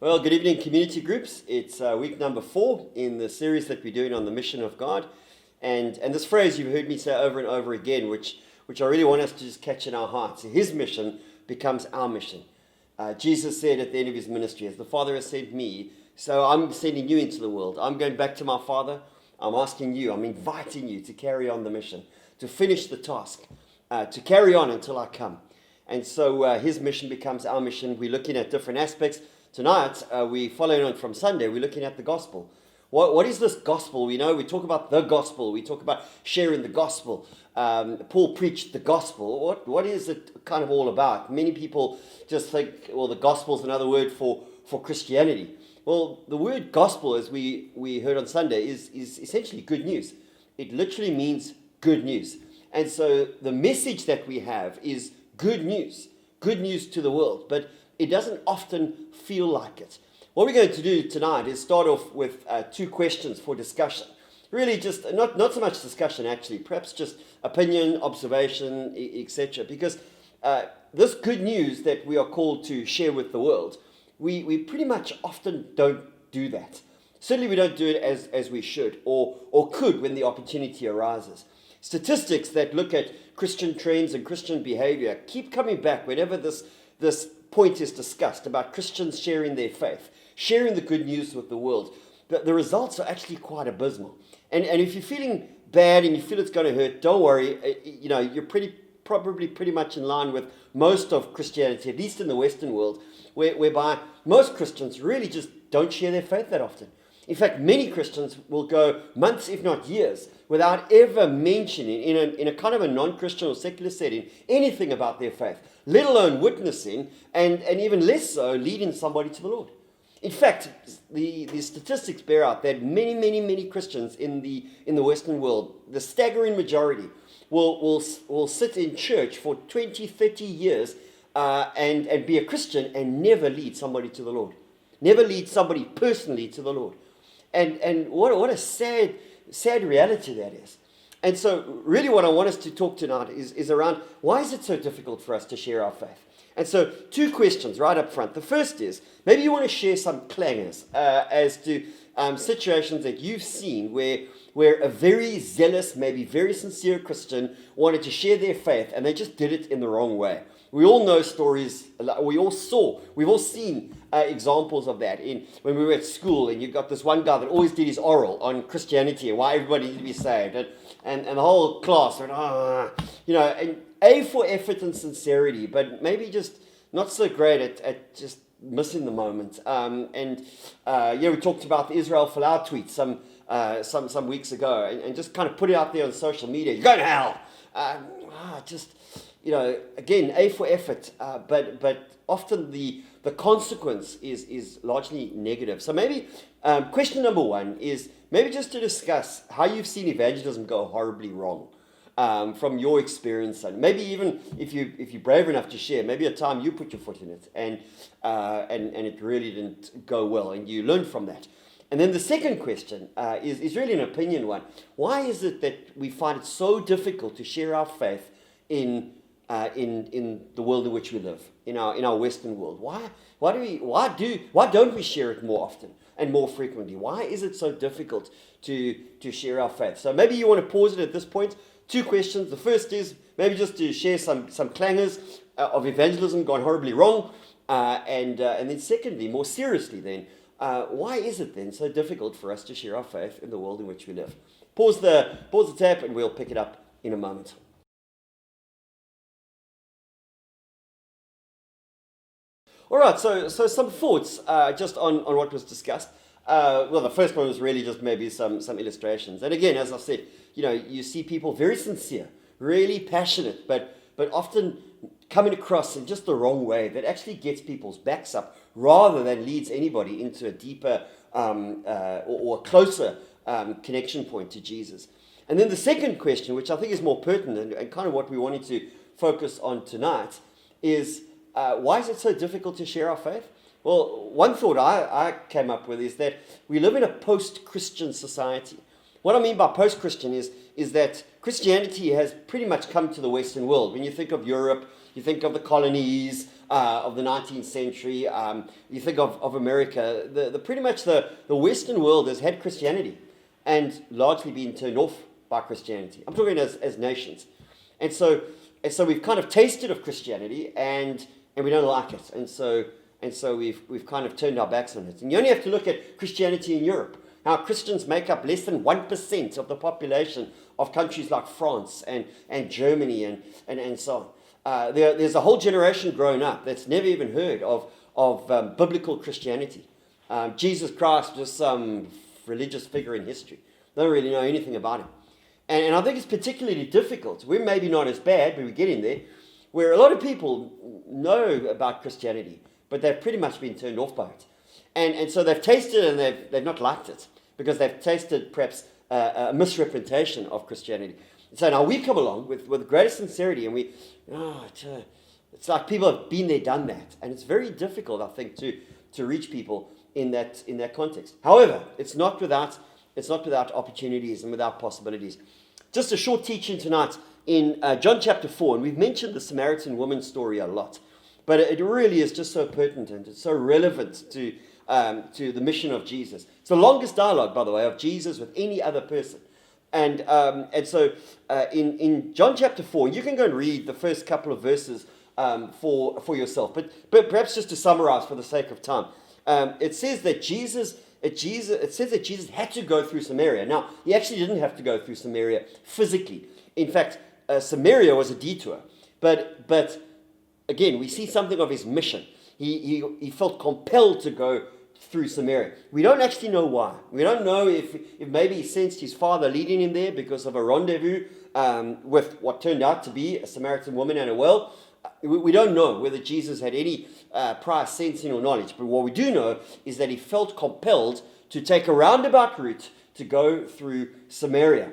Well, good evening, community groups. It's week number 4 in the series that we're doing on the mission of God. And this phrase you've heard me say over and over again, which I really want us to just catch in our hearts. His mission becomes our mission. Jesus said at the end of his ministry, as the Father has sent me, so I'm sending you into the world. I'm going back to my Father. I'm asking you, I'm inviting you to carry on the mission, to finish the task, to carry on until I come. And so his mission becomes our mission. We're looking at different aspects. Tonight, we following on from Sunday, we're looking at the gospel. What is this gospel? We talk about the gospel. We talk about sharing the gospel. Paul preached the gospel. What is it kind of all about? Many people just think, well, the gospel is another word for Christianity. Well, the word gospel, as we heard on Sunday, is essentially good news. It literally means good news. And so the message that we have is good news to the world. But it doesn't often feel like it. What we're going to do tonight is start off with 2 questions for discussion. Really just, not so much discussion actually, perhaps just opinion, observation, etc. Because this good news that we are called to share with the world, we pretty much often don't do that. Certainly we don't do it as we should or could when the opportunity arises. Statistics that look at Christian trends and Christian behavior keep coming back whenever this point is discussed about Christians sharing their faith, sharing the good news with the world. The results are actually quite abysmal. And if you're feeling bad and you feel it's going to hurt, don't worry. You're probably pretty much in line with most of Christianity, at least in the Western world, whereby most Christians really just don't share their faith that often. In fact, many Christians will go months, if not years, without ever mentioning in a kind of a non-Christian or secular setting anything about their faith, let alone witnessing, and even less so, leading somebody to the Lord. In fact, the statistics bear out that many Christians in the Western world, the staggering majority, will sit in church for 20, 30 years and be a Christian and never lead somebody to the Lord. Never lead somebody personally to the Lord. And what a sad reality that is. And so really what I want us to talk tonight is around why is it so difficult for us to share our faith? And so 2 questions right up front. The first is, maybe you want to share some clangers as to situations that you've seen where a very zealous, maybe very sincere Christian wanted to share their faith and they just did it in the wrong way. We all know stories, we've all seen examples of that when we were at school, and you got this one guy that always did his oral on Christianity and why everybody needed to be saved, and the whole class went, and A, for effort and sincerity, but maybe just not so great at just missing the moment. We talked about the Israel Folau tweet some weeks ago, and just kind of put it out there on social media. You're going to hell. Again, A, for effort, but often the consequence is largely negative. So maybe question number 1 is maybe just to discuss how you've seen evangelism go horribly wrong from your experience, and maybe even if you're brave enough to share, maybe a time you put your foot in it and it really didn't go well, and you learned from that. And then the second question is really an opinion one. Why is it that we find it so difficult to share our faith in the world in which we live, in our Western world? Why don't we share it more often and more frequently? Why is it so difficult to share our faith? So maybe you want to pause it at this point. 2 questions. The first is maybe just to share some clangers of evangelism gone horribly wrong, and then secondly, more seriously, then why is it then so difficult for us to share our faith in the world in which we live? Pause the tap, and we'll pick it up in a moment. All right, so some thoughts just on what was discussed. The first one was really just maybe some illustrations. And again, as I said, you see people very sincere, really passionate, but often coming across in just the wrong way that actually gets people's backs up rather than leads anybody into a deeper or closer connection point to Jesus. And then the second question, which I think is more pertinent and kind of what we wanted to focus on tonight, is why is it so difficult to share our faith? Well, one thought I came up with is that we live in a post-Christian society. What I mean by post-Christian is that Christianity has pretty much come to the Western world. When you think of Europe, you think of the colonies, of the 19th century. You think of America, pretty much the Western world has had Christianity and largely been turned off by Christianity. I'm talking as nations. And so we've kind of tasted of Christianity and we don't like it. And so we've kind of turned our backs on it. And you only have to look at Christianity in Europe. Now, Christians make up less than 1% of the population of countries like France and Germany and so on. There's a whole generation grown up that's never even heard of biblical Christianity. Jesus Christ was some religious figure in history. They don't really know anything about him. And I think it's particularly difficult. We're maybe not as bad, but we're getting there, where a lot of people know about Christianity, but they've pretty much been turned off by it. And so they've tasted it and they've not liked it because they've tasted perhaps a misrepresentation of Christianity. And so now we come along with greater sincerity and it's like people have been there, done that. And it's very difficult, I think, to reach people in that context. However, it's not without opportunities and without possibilities. Just a short teaching tonight in John chapter 4, and we've mentioned the Samaritan woman story a lot, but it really is just so pertinent and it's so relevant to the mission of Jesus. It's the longest dialogue, by the way, of Jesus with any other person. And so in John chapter 4, you can go and read the first couple of verses for yourself. But perhaps just to summarize for the sake of time, it says that Jesus had to go through Samaria. Now, he actually didn't have to go through Samaria physically. In fact, Samaria was a detour. But again, we see something of his mission. He felt compelled to go through Samaria. We don't actually know why. We don't know if maybe he sensed his father leading him there because of a rendezvous with what turned out to be a Samaritan woman and a well. We don't know whether Jesus had any prior sensing or knowledge, but what we do know is that he felt compelled to take a roundabout route to go through Samaria.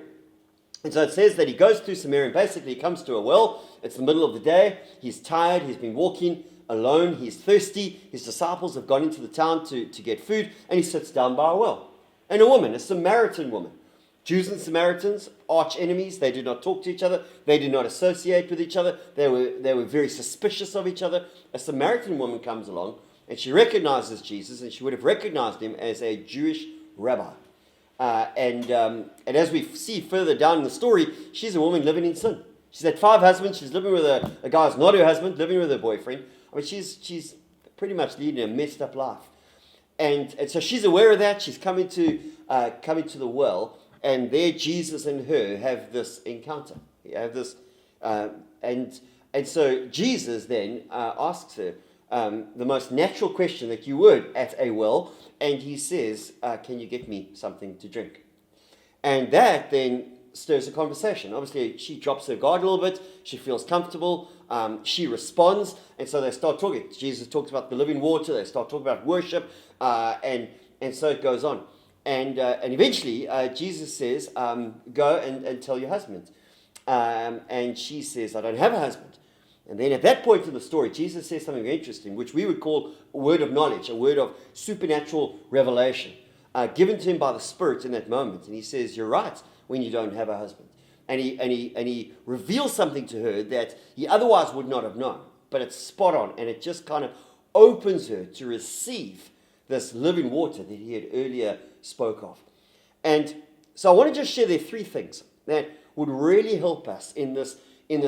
And so it says that he goes through Samaria and basically he comes to a well. It's the middle of the day. He's tired. He's been walking alone. He's thirsty. His disciples have gone into the town to get food, and he sits down by a well. And a woman, a Samaritan woman. Jews and Samaritans, arch enemies. They did not talk to each other. They did not associate with each other. They were very suspicious of each other. A Samaritan woman comes along, and she recognizes Jesus, and she would have recognized him as a Jewish rabbi. And as we see further down in the story, she's a woman living in sin. She's had 5 husbands. She's living with a guy who's not her husband, living with her boyfriend. I mean, she's pretty much leading a messed up life. And so she's aware of that. She's coming to the well. And there Jesus and her have this encounter. And so Jesus then asks her the most natural question that you would at a well. And he says, can you get me something to drink? And that then stirs a conversation. Obviously, she drops her guard a little bit. She feels comfortable. She responds. And so they start talking. Jesus talks about the living water. They start talking about worship. And so it goes on. And eventually, Jesus says, go and tell your husband. And she says, I don't have a husband. And then at that point in the story, Jesus says something interesting, which we would call a word of knowledge, a word of supernatural revelation, given to him by the Spirit in that moment. And he says, you're right when you don't have a husband. And he reveals something to her that he otherwise would not have known. But it's spot on, and it just kind of opens her to receive this living water that he had earlier spoke of. And so I want to just share there 3 things that would really help us in this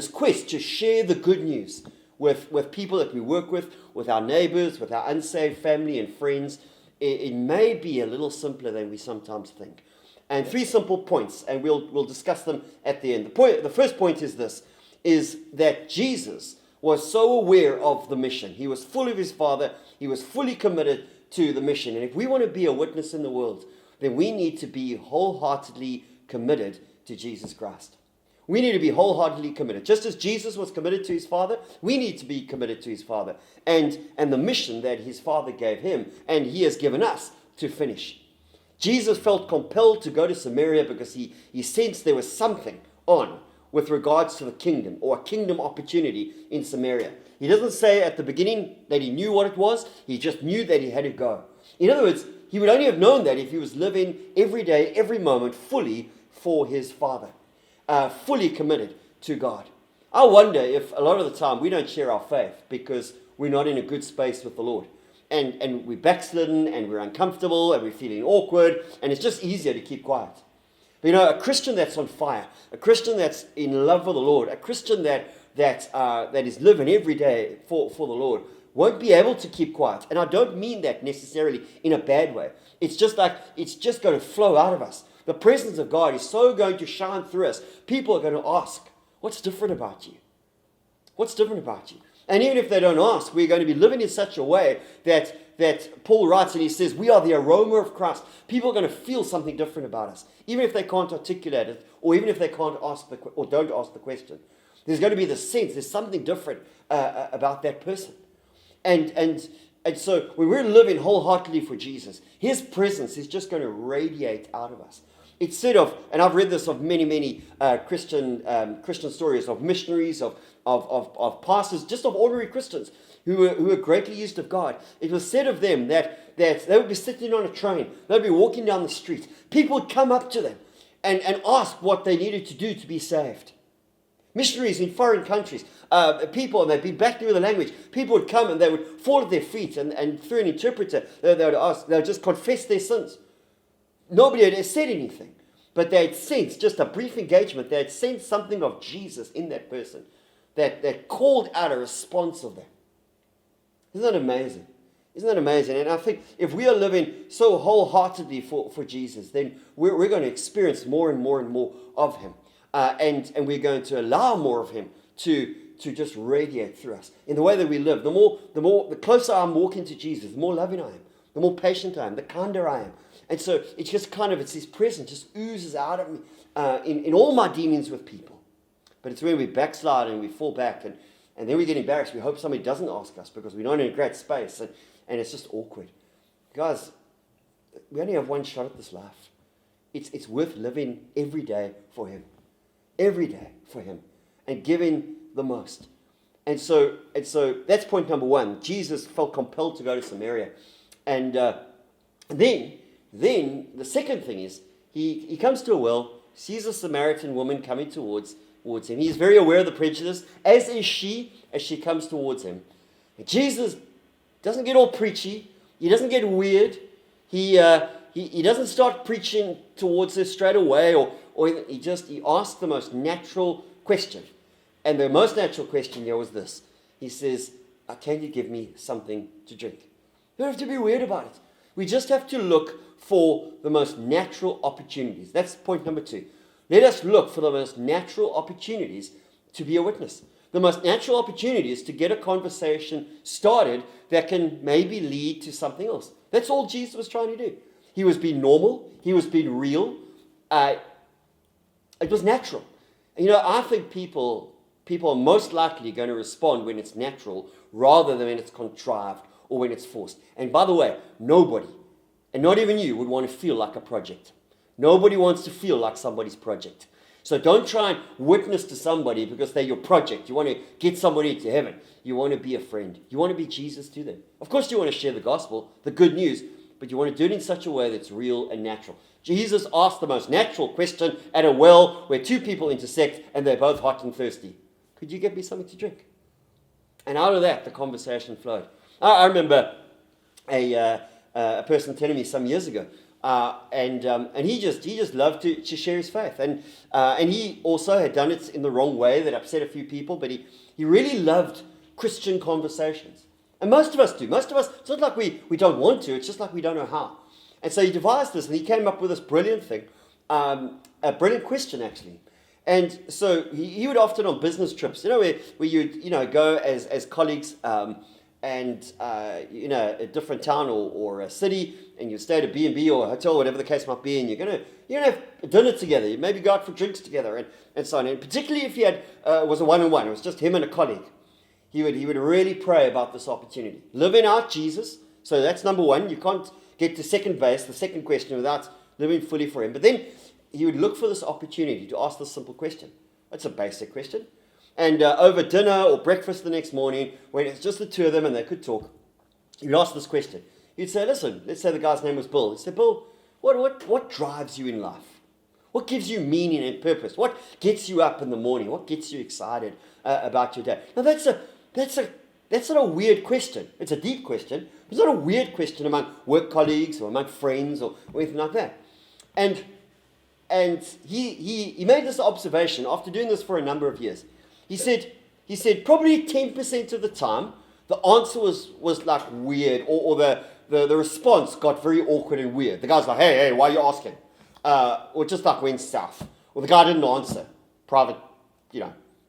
quest to share the good news with people that we work with our neighbors, with our unsaved family and friends. It may be a little simpler than we sometimes think. And 3 simple points, and we'll discuss them at the end. The first point is this, is that Jesus was so aware of the mission. He was full of his Father. He was fully committed to the mission. And if we want to be a witness in the world, then we need to be wholeheartedly committed to Jesus Christ. We need to be wholeheartedly committed. Just as Jesus was committed to his Father, we need to be committed to his Father and the mission that his Father gave him and he has given us to finish. Jesus felt compelled to go to Samaria because he sensed there was something on with regards to the kingdom or a kingdom opportunity in Samaria. He doesn't say at the beginning that he knew what it was. He just knew that he had to go. In other words, he would only have known that if he was living every day, every moment, fully for his Father, fully committed to God. I wonder if a lot of the time we don't share our faith because we're not in a good space with the Lord. And we're backslidden, and we're uncomfortable, and we're feeling awkward, and it's just easier to keep quiet. But you know, a Christian that's on fire, a Christian that's in love with the Lord, a Christian that is living every day for the Lord, won't be able to keep quiet. And I don't mean that necessarily in a bad way. It's just going to flow out of us. The presence of God is so going to shine through us. People are going to ask, what's different about you? What's different about you? And even if they don't ask, we're going to be living in such a way that Paul writes, and he says, we are the aroma of Christ. People are going to feel something different about us, even if they can't articulate it, or even if they can't ask or don't ask the question. There's going to be the sense there's something different about that person. And so when we're living wholeheartedly for Jesus, his presence is just going to radiate out of us. It's said of, and I've read this of many Christian stories of missionaries, of pastors, just of ordinary Christians who were greatly used of God. It was said of them that they would be sitting on a train, they'd be walking down the street. People would come up to them and ask what they needed to do to be saved. Missionaries in foreign countries, people, and they'd be battling with the language. People would come and they would fall at their feet, and through an interpreter, they would ask, they would just confess their sins. Nobody had said anything, but they had sensed, just a brief engagement, they had sensed something of Jesus in that person that called out a response of that. Isn't that amazing? Isn't that amazing? And I think if we are living so wholeheartedly for Jesus, then we're going to experience more and more and more of him. And we're going to allow more of him to just radiate through us. In the way that we live, the closer I'm walking to Jesus, the more loving I am, the more patient I am, the kinder I am. And so it's just it's his presence just oozes out of me in all my dealings with people. But it's when we backslide and we fall back and then we get embarrassed. We hope somebody doesn't ask us because we're not in a great space and it's just awkward. Guys, we only have one shot at this life. It's worth living every day for him. Every day for him. And giving the most. And so that's point number one. Jesus felt compelled to go to Samaria. And then the second thing is he comes to a well, sees a Samaritan woman coming towards him. He's very aware of the prejudice, as is she, as she comes towards him. And Jesus doesn't get all preachy. He doesn't get weird. He doesn't start preaching towards her straight away, or he asks the most natural question. And the most natural question here was this. He says, can you give me something to drink? You don't have to be weird about it. We just have to look for the most natural opportunities. That's point number two. Let us look for the most natural opportunities to be a witness. The most natural opportunity is to get a conversation started that can maybe lead to something else. That's all Jesus was trying to do. He was being normal. He was being real. It was natural. And, I think people are most likely going to respond when it's natural rather than when it's contrived or when it's forced. And by the way, nobody, and not even you, would want to feel like a project. Nobody wants to feel like somebody's project. So don't try and witness to somebody because they're your project. You want to get somebody into heaven. You want to be a friend. You want to be Jesus to them. Of course you want to share the gospel, the good news, but you want to do it in such a way that's real and natural. Jesus asked the most natural question at a well where two people intersect and they're both hot and thirsty. Could you get me something to drink? And out of that, the conversation flowed. I remember a person telling me some years ago, and he just loved to share his faith, and he also had done it in the wrong way that upset a few people, but he really loved Christian conversations, and most of us do. Most of us, it's not like we don't want to; it's just like we don't know how. And so he devised this, and he came up with this brilliant thing, a brilliant question actually. And so he would often on business trips, where you'd go as colleagues. A different town or a city, and you stay at a B&B or a hotel, whatever the case might be, and you're gonna have dinner together. You maybe go out for drinks together, and so on. And particularly if he was a one-on-one, it was just him and a colleague. He would really pray about this opportunity, living out Jesus. So that's number one. You can't get to second base, the second question, without living fully for him. But then he would look for this opportunity to ask this simple question. That's a basic question. And over dinner or breakfast the next morning, when it's just the two of them and they could talk, you'd ask this question. You'd say, listen, let's say the guy's name was Bill. You'd say, Bill, what drives you in life? What gives you meaning and purpose? What gets you up in the morning? What gets you excited about your day? Now that's a that's not a weird question. It's a deep question. It's not a weird question among work colleagues or among friends or anything like that. And he made this observation after doing this for a number of years. He said probably 10% of the time the answer was like weird, or the response got very awkward and weird. The guy's like, hey, why are you asking? Or just like went south. Or the guy didn't answer. Private,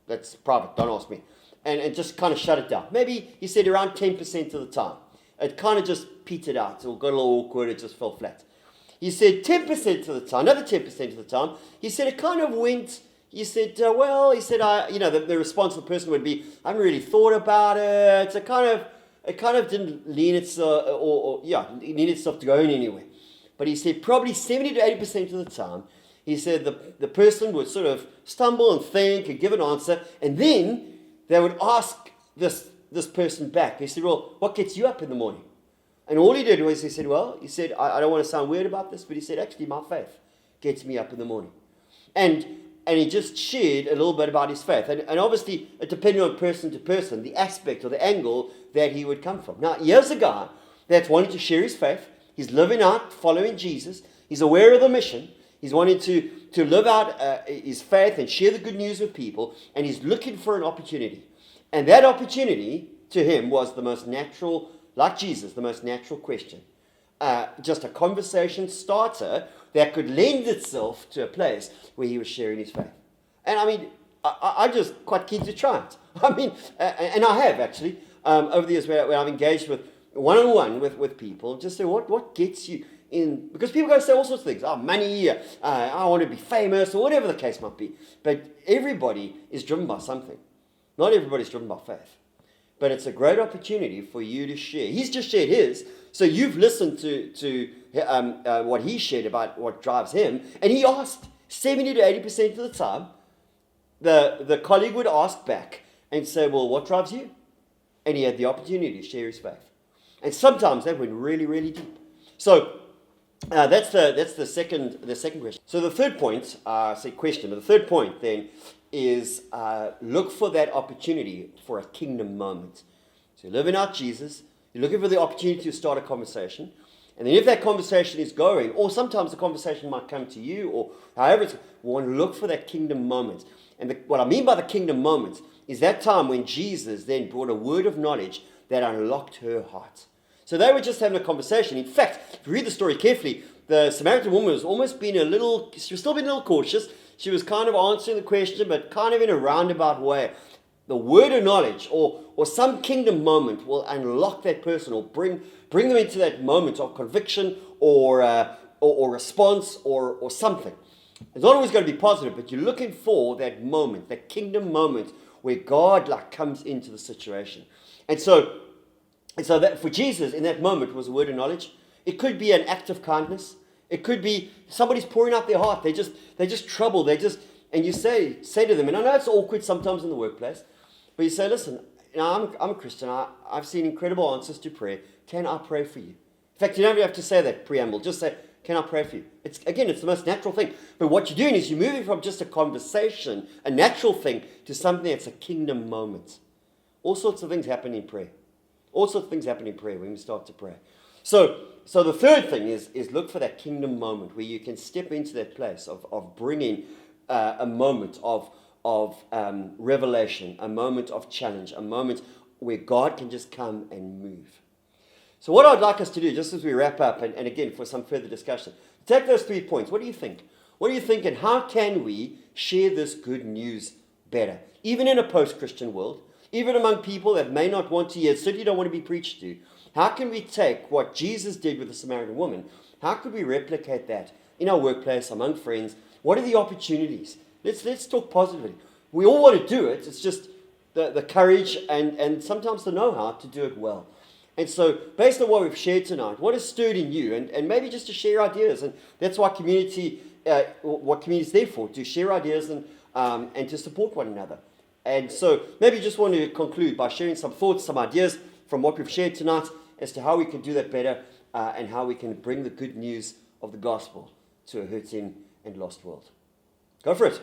that's private, don't ask me. And just kind of shut it down. Maybe he said around 10% of the time. It kind of just petered out. It got a little awkward. It just fell flat. He said 10% of the time, another 10% of the time, he said it kind of went, the response of the person would be, I haven't really thought about it. It kind of didn't lean itself, lean itself to going anywhere. But he said probably 70 to 80% of the time, he said the person would sort of stumble and think and give an answer, and then they would ask this person back. He said, well, what gets you up in the morning? And all he did was he said, I don't want to sound weird about this, but he said, actually, my faith gets me up in the morning. And he just shared a little bit about his faith. And obviously, it depended on person to person, the aspect or the angle that he would come from. Now, here's a guy that's wanting to share his faith. He's living out, following Jesus. He's aware of the mission. He's wanting to live out his faith and share the good news with people. And he's looking for an opportunity. And that opportunity to him was the most natural, like Jesus, the most natural question. Just a conversation starter that could lend itself to a place where he was sharing his faith. And I mean, I'm just quite keen to try it. I mean, and I have actually, over the years where I've engaged with one-on-one with people, just say, what gets you in? Because people go say all sorts of things. Oh, money, I want to be famous, or whatever the case might be. But everybody is driven by something. Not everybody's driven by faith. But it's a great opportunity for you to share. He's just shared his, so you've listened to what he shared about what drives him, and he asked 70 to 80% of the time, the colleague would ask back and say, well, what drives you? And he had the opportunity to share his faith. And sometimes that went really, really deep. So that's the second question. So the third point, the third point then is look for that opportunity for a kingdom moment. So you're living out Jesus, you're looking for the opportunity to start a conversation, and then if that conversation is going, or sometimes the conversation might come to you, or however it's, we want to look for that kingdom moment. And what I mean by the kingdom moment is that time when Jesus then brought a word of knowledge that unlocked her heart. So they were just having a conversation. In fact, if you read the story carefully, the Samaritan woman was almost being she was still being a little cautious. She was kind of answering the question, but kind of in a roundabout way. The word of knowledge or some kingdom moment will unlock that person or bring them into that moment of conviction or response or something. It's not always going to be positive, but you're looking for that moment, that kingdom moment where God comes into the situation. And so that for Jesus in that moment was a word of knowledge. It could be an act of kindness. It could be somebody's pouring out their heart. They're just troubled. And you say to them, and I know it's awkward sometimes in the workplace, but you say, listen, I'm a Christian. I've seen incredible answers to prayer. Can I pray for you? In fact, you don't even have to say that preamble. Just say, can I pray for you? It's the most natural thing. But what you're doing is you're moving from just a conversation, a natural thing, to something that's a kingdom moment. All sorts of things happen in prayer. All sorts of things happen in prayer when we start to pray. So the third thing is look for that kingdom moment where you can step into that place of bringing a moment of revelation, a moment of challenge, a moment where God can just come and move. So what I'd like us to do, just as we wrap up, and again for some further discussion, take those 3 points. What do you think? What do you think, and how can we share this good news better? Even in a post-Christian world, even among people that may not want to hear, certainly don't want to be preached to. How can we take what Jesus did with the Samaritan woman? How could we replicate that in our workplace, among friends? What are the opportunities? Let's talk positively. We all want to do it. It's just the courage and sometimes the know-how to do it well. And so, based on what we've shared tonight, what has stirred in you? And maybe just to share ideas. And that's why what community is there for, to share ideas and to support one another. And so, maybe you just want to conclude by sharing some thoughts, some ideas from what we've shared tonight as to how we can do that better and how we can bring the good news of the gospel to a hurting and lost world. Go for it.